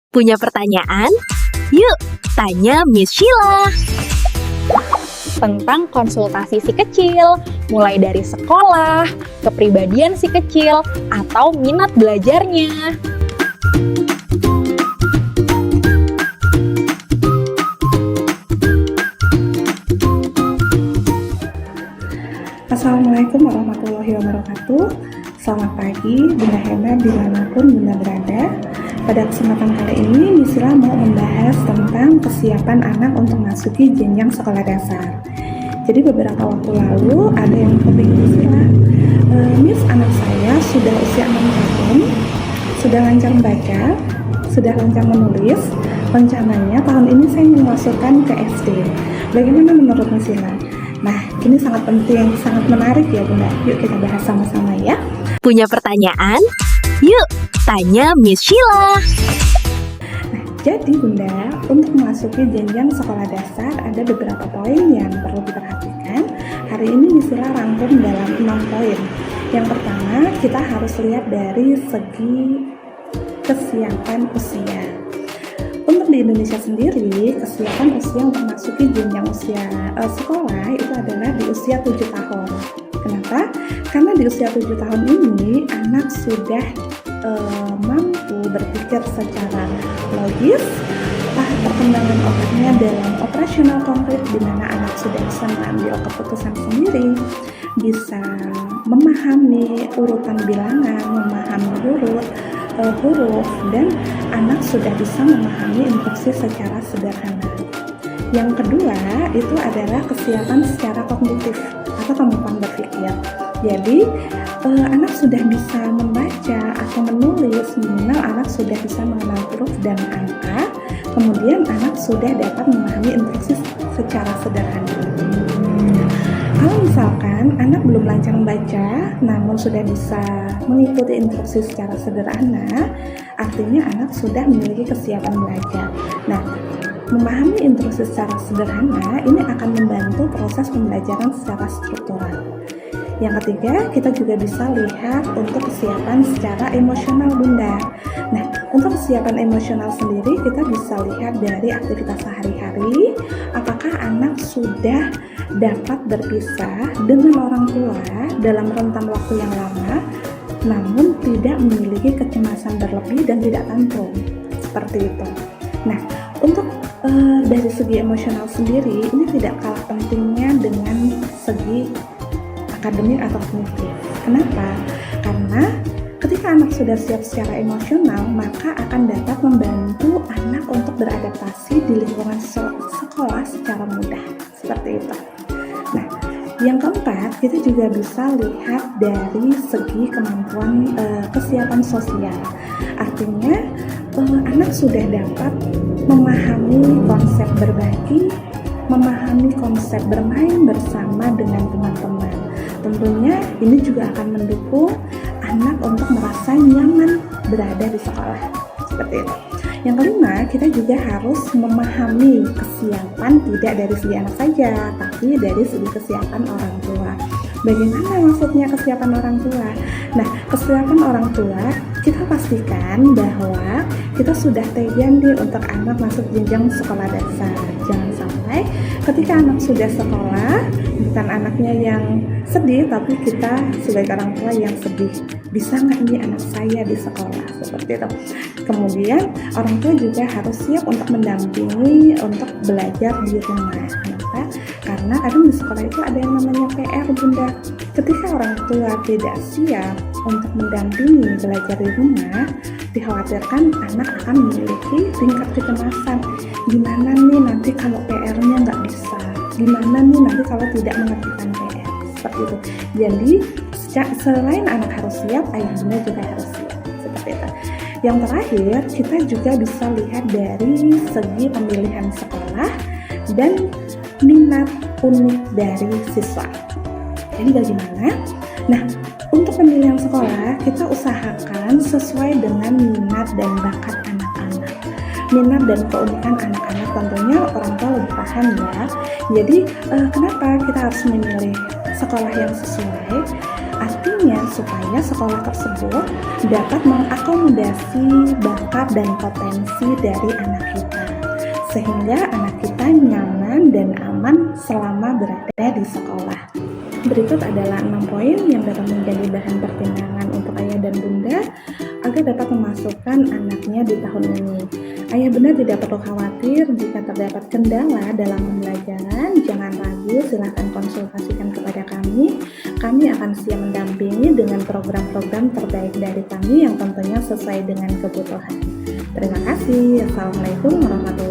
Punya pertanyaan? Yuk, tanya Miss Sheila. Tentang konsultasi si kecil, mulai dari sekolah, kepribadian si kecil, atau minat belajarnya. Assalamualaikum warahmatullahi wabarakatuh. Selamat pagi Bunda Henda dimanapun Bunda berada. Pada kesempatan kali ini Miss Sheila mau membahas tentang kesiapan anak untuk masuki jenjang sekolah dasar. Jadi beberapa waktu lalu ada yang topik Miss Sheila, Miss, anak saya sudah usia 6 tahun, sudah lancar membaca, sudah lancar menulis. Rencananya tahun ini saya ingin memasukkan ke SD. Bagaimana menurut Miss Sheila? Nah, ini sangat penting, sangat menarik ya Bunda. Yuk kita bahas sama-sama ya. Punya pertanyaan? Yuk, tanya Miss Sheila. Nah, jadi Bunda, untuk memasuki jenjang sekolah dasar ada beberapa poin yang perlu diperhatikan. Hari ini Miss Sheila rangkum dalam 6 poin. Yang pertama, kita harus lihat dari segi kesiapan usia. Untuk di Indonesia sendiri, kesiapan usia untuk memasuki jenjang usia sekolah itu adalah di usia 7 tahun. Kenapa? Karena di usia 7 tahun ini, anak sudah mampu berpikir secara logis, perkembangan otaknya dalam operasional konkret, di mana anak sudah bisa mengambil keputusan sendiri, bisa memahami urutan bilangan, memahami huruf, dan anak sudah bisa memahami instruksi secara sederhana. Yang kedua itu adalah kesiapan secara kognitif atau kemampuan berpikir. Jadi anak sudah bisa membaca atau menulis, minimal anak sudah bisa mengenal huruf dan angka, kemudian anak sudah dapat memahami instruksi secara sederhana. Kalau misalkan anak belum lancar membaca, namun sudah bisa mengikuti instruksi secara sederhana, artinya anak sudah memiliki kesiapan belajar. Nah, memahami instruksi secara sederhana ini akan membantu proses pembelajaran secara struktural. Yang ketiga, kita juga bisa lihat untuk kesiapan secara emosional Bunda. Nah, untuk kesiapan emosional sendiri kita bisa lihat dari aktivitas sehari-hari, apakah anak sudah dapat berpisah dengan orang tua dalam rentan waktu yang lama, namun tidak memiliki kecemasan berlebih dan tidak tantrum, seperti itu. Nah, untuk dari segi emosional sendiri, ini tidak kalah pentingnya dengan segi akademik atau kognitif. Kenapa? Karena ketika anak sudah siap secara emosional, maka akan dapat membantu anak untuk beradaptasi di lingkungan sekolah secara mudah, seperti itu. Nah, yang keempat, kita juga bisa lihat dari segi kemampuan kesiapan sosial. Artinya, anak sudah dapat memahami konsep berbagi, memahami konsep bermain bersama dengan teman-teman. Tentunya ini juga akan mendukung anak untuk merasa nyaman berada di sekolah, seperti itu. Yang kelima, kita juga harus memahami kesiapan tidak dari segi anak saja, tapi dari segi kesiapan orang tua. Bagaimana maksudnya kesiapan orang tua? Nah, kesiapan orang tua, kita pastikan bahwa kita sudah tega nih untuk anak masuk jenjang sekolah dasar. Jangan sampai ketika anak sudah sekolah, bukan anaknya yang sedih, tapi kita sebagai orang tua yang sedih. Bisa nggak nih anak saya di sekolah? Seperti itu. Kemudian orang tua juga harus siap untuk mendampingi untuk belajar di rumah. Kenapa? Karena kadang di sekolah itu ada yang namanya PR Bunda. Ketika orang tua tidak siap untuk mendampingi belajar di rumah, dikhawatirkan anak akan memiliki tingkat kecemasan. Gimana nih nanti kalau PR-nya nggak bisa? Gimana nih nanti kalau tidak mengerjakan PR? Seperti itu. Jadi selain anak harus siap, ayah bunda juga harus siap. Seperti itu. Yang terakhir, kita juga bisa lihat dari segi pemilihan sekolah dan minat unik dari siswa. Jadi bagaimana? Nah, untuk pemilihan sekolah, kita usahakan sesuai dengan minat dan bakat anak-anak. Minat dan keunikan anak-anak tentunya orang tua lebih paham ya. Jadi, kenapa kita harus memilih sekolah yang sesuai? Artinya pentingnya supaya sekolah tersebut dapat mengakomodasi bakat dan potensi dari anak kita, sehingga anak kita nyaman dan aman selama berada di sekolah. Berikut adalah 6 poin yang dapat menjadi bahan pertimbangan untuk ayah dan bunda agar dapat memasukkan anaknya di tahun ini. Ayah bunda tidak perlu khawatir jika terdapat kendala dalam pembelajaran. Jangan ragu, silahkan konsultasikan kepada kami. Kami akan siap mendampingi dengan program-program terbaik dari kami yang tentunya sesuai dengan kebutuhan. Terima kasih. Assalamualaikum warahmatullahi wabarakatuh.